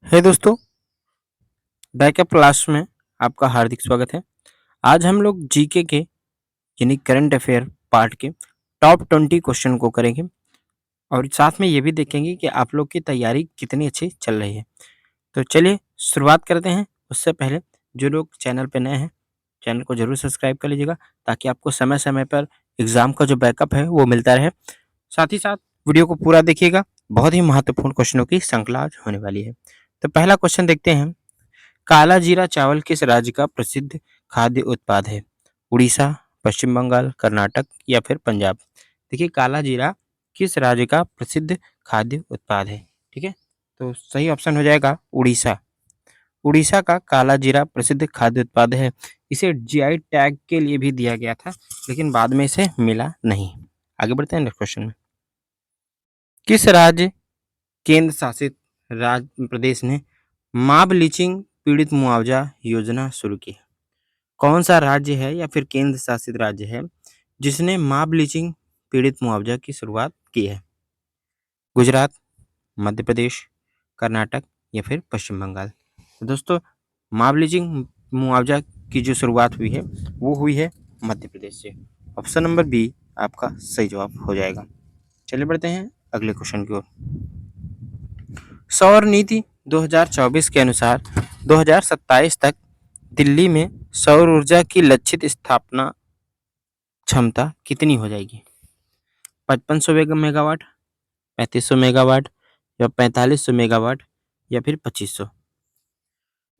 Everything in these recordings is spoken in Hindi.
हे दोस्तों, बैकअप क्लास में आपका हार्दिक स्वागत है। आज हम लोग जीके के यानी करंट अफेयर पार्ट के टॉप 20 क्वेश्चन को करेंगे और साथ में ये भी देखेंगे कि आप लोग की तैयारी कितनी अच्छी चल रही है। तो चलिए शुरुआत करते हैं। उससे पहले जो लोग चैनल पे नए हैं, चैनल को ज़रूर सब्सक्राइब कर लीजिएगा ताकि आपको समय-समय पर एग्ज़ाम का जो बैकअप है वो मिलता रहे। साथ ही साथ वीडियो को पूरा देखिएगा, बहुत ही महत्वपूर्ण क्वेश्चनों की श्रृंखला आज होने वाली है। तो पहला क्वेश्चन देखते हैं। काला जीरा चावल किस राज्य का प्रसिद्ध खाद्य उत्पाद है? उड़ीसा, पश्चिम बंगाल, कर्नाटक या फिर पंजाब? देखिए, काला जीरा किस राज्य का प्रसिद्ध खाद्य उत्पाद है? ठीक है, तो सही ऑप्शन हो जाएगा उड़ीसा। उड़ीसा का काला जीरा प्रसिद्ध खाद्य उत्पाद है। इसे जीआई टैग के लिए भी दिया गया था, लेकिन बाद में इसे मिला नहीं। आगे बढ़ते हैं नेक्स्ट क्वेश्चन में। किस राज्य केंद्र शासित राज्य प्रदेश ने मां ब्लीचिंग पीड़ित मुआवजा योजना शुरू की? कौन सा राज्य है या फिर केंद्र शासित राज्य है जिसने मां ब्लीचिंग पीड़ित मुआवजा की शुरुआत की है? गुजरात, मध्य प्रदेश, कर्नाटक या फिर पश्चिम बंगाल? तो दोस्तों, मां ब्लीचिंग मुआवजा की जो शुरुआत हुई है वो हुई है मध्य प्रदेश से। ऑप्शन नंबर बी आपका सही जवाब हो जाएगा। चलिए बढ़ते हैं अगले क्वेश्चन की ओर। सौर नीति 2024 के अनुसार 2027 तक दिल्ली में सौर ऊर्जा की लक्षित स्थापना क्षमता कितनी हो जाएगी? 5500 मेगावाट, 3500 मेगावाट या 4500 मेगावाट या फिर 2500?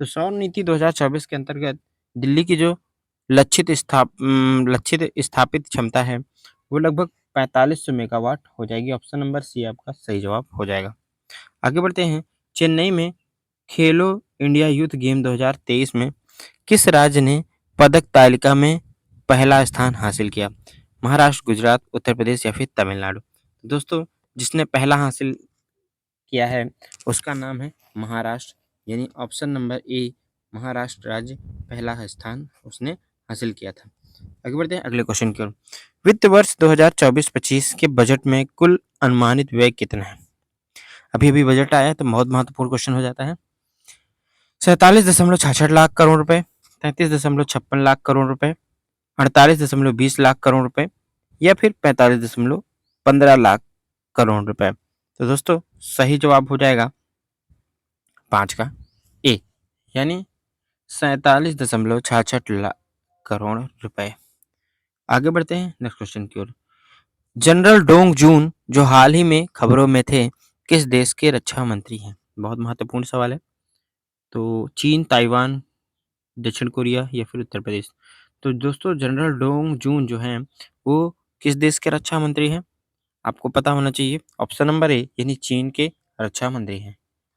तो सौर नीति 2024 के अंतर्गत दिल्ली की जो लक्षित स्थापित क्षमता है वो लगभग 4500 मेगावाट हो जाएगी। ऑप्शन नंबर सी आपका सही जवाब हो जाएगा। आगे बढ़ते हैं। चेन्नई में खेलो इंडिया यूथ गेम 2023 में किस राज्य ने पदक तालिका में पहला स्थान हासिल किया? महाराष्ट्र, गुजरात, उत्तर प्रदेश या फिर तमिलनाडु? दोस्तों, जिसने पहला हासिल किया है उसका नाम है महाराष्ट्र, यानी ऑप्शन नंबर ए महाराष्ट्र राज्य पहला स्थान उसने हासिल किया था। आगे बढ़ते हैं अगले क्वेश्चन की ओर। वित्त वर्ष 2024-25 के बजट में कुल अनुमानित व्यय कितना है? अभी अभी बजट आया है तो बहुत महत्वपूर्ण क्वेश्चन हो जाता है। 47.66 लाख करोड़ रुपए, 33.56 लाख करोड़ रुपए, 48.20 लाख करोड़ रुपए या फिर 45.15 लाख करोड़ रुपए? तो दोस्तों, सही जवाब हो जाएगा 5 का ए, यानी 47.66 लाख करोड़ रुपए। आगे बढ़ते हैं नेक्स्ट क्वेश्चन की ओर। जनरल डोंग जून जो हाल ही में खबरों में थे, किस देश के रक्षा मंत्री हैं? बहुत महत्वपूर्ण सवाल है। तो चीन, ताइवान, दक्षिण कोरिया या फिर उत्तर प्रदेश? तो दोस्तों, जनरल डोंग जून जो हैं वो किस देश के रक्षा मंत्री हैं? आपको पता होना चाहिए। ऑप्शन नंबर ए यानी चीन के रक्षा मंत्री हैं।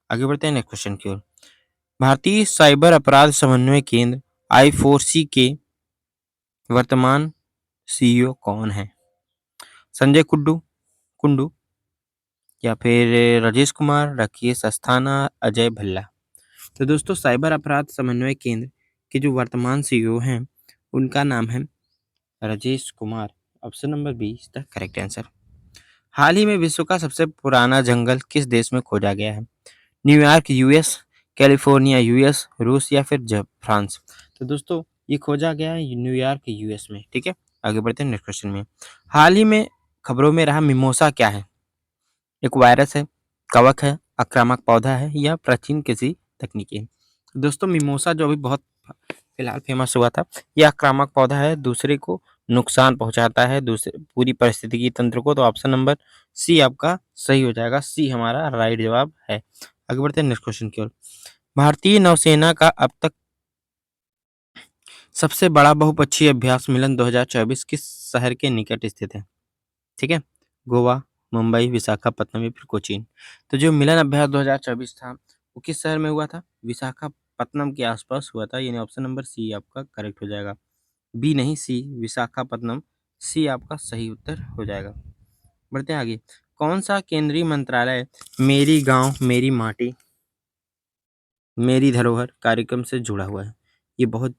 आगे बढ़ते हैं नेक्स्ट क्वेश्चन की ओर। भारतीय साइबर अपराध समन्वय केंद्र I4C के वर्तमान सीईओ कौन है? संजय कुंडू या फिर राजेश कुमार, राकेश अस्थाना, अजय भल्ला? तो दोस्तों, साइबर अपराध समन्वय केंद्र के जो वर्तमान सीईओ हैं उनका नाम है Rajesh Kumar. Option number B is the correct answer. हाल ही में विश्व का सबसे पुराना जंगल किस देश में खोजा गया है? न्यूयॉर्क यूएस, कैलिफोर्निया यूएस, रूस या फिर फ्रांस? तो दोस्तों, ये खोजा गया है न्यूयॉर्क यूएस में। ठीक है, आगे बढ़ते हैं नेक्स्ट क्वेश्चन में। हाल ही में खबरों में रहा मिमोसा क्या है? एक वायरस है, कवक है, आक्रामक पौधा है या प्राचीन किसी तकनीकी है? दोस्तों, मिमोसा जो अभी बहुत फिलहाल फेमस हुआ था, यह आक्रामक पौधा है, दूसरे को नुकसान पहुंचाता है, दूसरे पूरी परिस्थितिकी तंत्र को। तो ऑप्शन नंबर सी आपका सही हो जाएगा। सी हमारा राइट जवाब है। आगे बढ़ते हैं नेक्स्ट क्वेश्चन की ओर। भारतीय नौसेना का अब तक सबसे बड़ा बहुपक्षीय अभ्यास मिलन 2024 किस शहर के निकट स्थित है? ठीक है, गोवा, मुंबई, विशाखापत्तनम या फिर कोचीन? तो जो मिलन अभ्यास 2024 था वो किस शहर में हुआ था? विशाखापत्तनम के आसपास हुआ था, यानी ऑप्शन नंबर सी आपका करेक्ट हो जाएगा। बी नहीं, सी विशाखापत्तनम, सी आपका सही उत्तर हो जाएगा। बढ़ते हैं आगे। कौन सा केंद्रीय मंत्रालय मेरी गांव मेरी माटी मेरी धरोहर कार्यक्रम से जुड़ा हुआ है? ये बहुत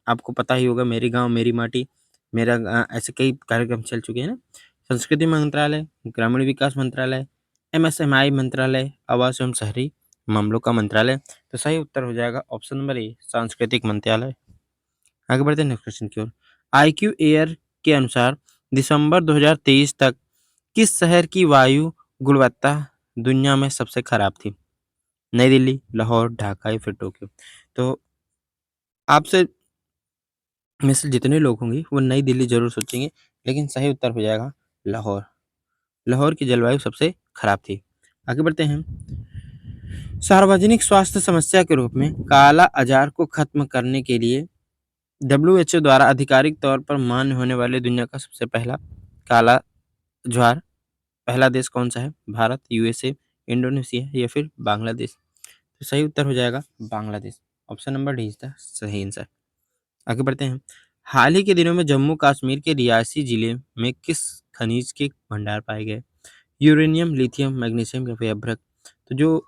आपको पता ही होगा, मेरे गांव मेरी माटी, ऐसे कई कार्यक्रम चल चुके हैं ना। संस्कृति मंत्रालय, ग्रामीण विकास मंत्रालय, एमएसएमई मंत्रालय, आवास एवं शहरी मामलों का मंत्रालय। तो सही उत्तर हो जाएगा ऑप्शन नंबर ए, सांस्कृतिक मंत्रालय। आगे बढ़ते हैं नेक्स्ट क्वेश्चन की ओर। आईक्यू एयर के अनुसार दिसंबर 2023 तक किस शहर की वायु गुणवत्ता दुनिया में सबसे खराब थी? नई दिल्ली, लाहौर, ढाका या फिर टोक्यो। तो आपसे में से जितने लोग होंगे वो नई दिल्ली जरूर सोचेंगे, लेकिन सही उत्तर हो जाएगा लाहौर। लाहौर की जलवायु सबसे खराब थी। आगे बढ़ते हैं। सार्वजनिक स्वास्थ्य समस्या के रूप में काला अजार को खत्म करने के लिए डब्ल्यूएचओ द्वारा आधिकारिक तौर पर मान्य होने वाले दुनिया का सबसे पहला काला ज्वार पहला देश कौन सा है? भारत, यूएसए, इंडोनेशिया या फिर बांग्लादेश। तो सही उत्तर हो जाएगा Bangladesh. Option number D is the सही आंसर। आगे बढ़ते हैं। हाल ही के दिनों में जम्मू कश्मीर के रियासी जिले में किस खनिज के भंडार पाए गए? यूरेनियम, लिथियम, मैग्नीशियम या फिर अभ्रक। तो जो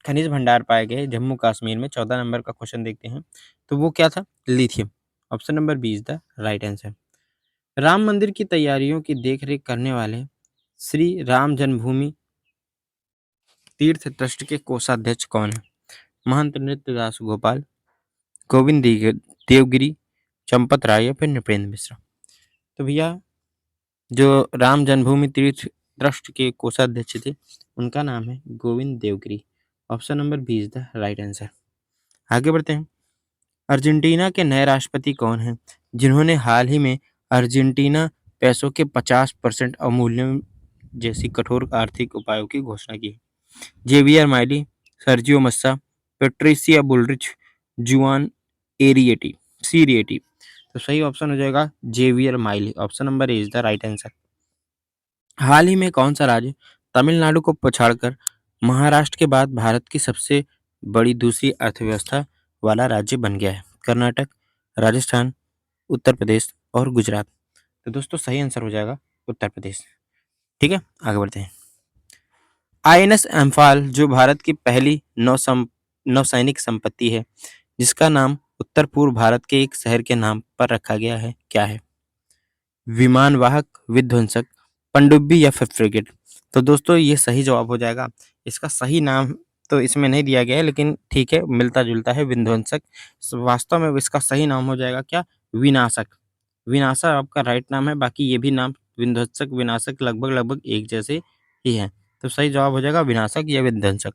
खनिज भंडार पाए गए जम्मू कश्मीर में, 14 नंबर का क्वेश्चन देखते हैं, तो वो क्या था? Lithium. Option number B is the right answer. Ram Mandir की तैयारियों की देखरेख करने वाले श्री राम जन्मभूमि तीर्थ ट्रस्ट के कोषाध्यक्ष कौन है? महंत नृत्य दास गोपाल, गोविंद देवगिरी, चंपत राय या फिर नृपेंद्र मिश्रा। तो भैया जो राम जन्मभूमि तीर्थ ट्रस्ट के कोषाध्यक्ष थे उनका नाम है Govind Devgiri. Option number B is the right answer. आगे बढ़ते हैं। अर्जेंटीना के नए राष्ट्रपति कौन हैं जिन्होंने हाल ही में अर्जेंटीना पैसों के 50% अवमूल्यन जैसी कठोर आर्थिक उपायों की घोषणा की? Javier Milei, Sergio Massa, Patricia Bullrich, Juan एरिएटी सीरिएटी। तो सही ऑप्शन हो जाएगा Javier Milei. Option number A is the right answer. हाल ही में कौन सा राज्य तमिलनाडु को पछाड़कर महाराष्ट्र के बाद भारत की सबसे बड़ी दूसरी अर्थव्यवस्था वाला राज्य बन गया है? कर्नाटक, राजस्थान, उत्तर प्रदेश और गुजरात। तो दोस्तों सही आंसर हो जाएगा उत्तर प्रदेश। ठीक है, आगे बढ़ते हैं। आईएनएस एम्फाल जो भारत की पहली नौसैनिक संपत्ति है जिसका नाम उत्तर पूर्व भारत के एक शहर के नाम पर रखा गया है, क्या है? विमान वाहक, विध्वंसक, पनडुब्बी या फिर फ्रिगेट। तो दोस्तों ये सही जवाब हो जाएगा। इसका सही नाम तो इसमें नहीं दिया गया है, लेकिन ठीक है, मिलता जुलता है, विध्वंसक। वास्तव में इसका सही नाम हो जाएगा क्या? विनाशक। विनाशक आपका राइट नाम है, बाकी ये भी नाम विध्वंसक विनाशक लगभग लगभग एक जैसे ही है। तो सही जवाब हो जाएगा विनाशक या विध्वंसक।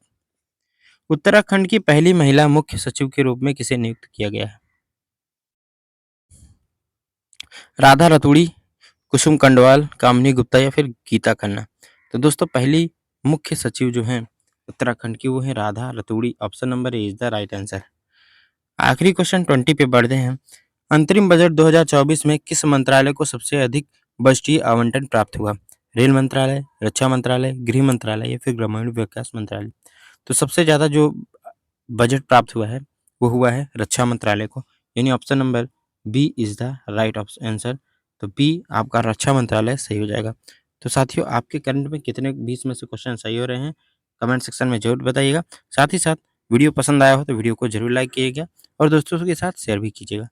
उत्तराखंड की पहली महिला मुख्य सचिव के रूप में किसे नियुक्त किया गया है? राधा रतूड़ी, कुसुम कंडवाल, कामिनी गुप्ता या फिर गीता खन्ना। तो दोस्तों पहली मुख्य सचिव जो हैं उत्तराखंड की वो है Radha Raturi. Option number A is the right answer. आखिरी क्वेश्चन 20 पे बढ़ते हैं। अंतरिम बजट 2024 में किस मंत्रालय को सबसे अधिक बजटीय आवंटन प्राप्त हुआ? रेल मंत्रालय, रक्षा मंत्रालय, गृह मंत्रालय या फिर ग्रामीण विकास मंत्रालय। तो सबसे ज्यादा जो बजट प्राप्त हुआ है वो हुआ है रक्षा मंत्रालय को, यानी option number B is the right option answer. तो बी आपका रक्षा मंत्रालय सही हो जाएगा। तो साथियों आपके करंट में कितने 20 में से क्वेश्चन सही हो रहे हैं कमेंट सेक्शन में जरूर बताइएगा। साथ ही साथ वीडियो पसंद आया हो तो वीडियो को जरूर लाइक कीजिएगा और दोस्तों के साथ शेयर भी कीजिएगा।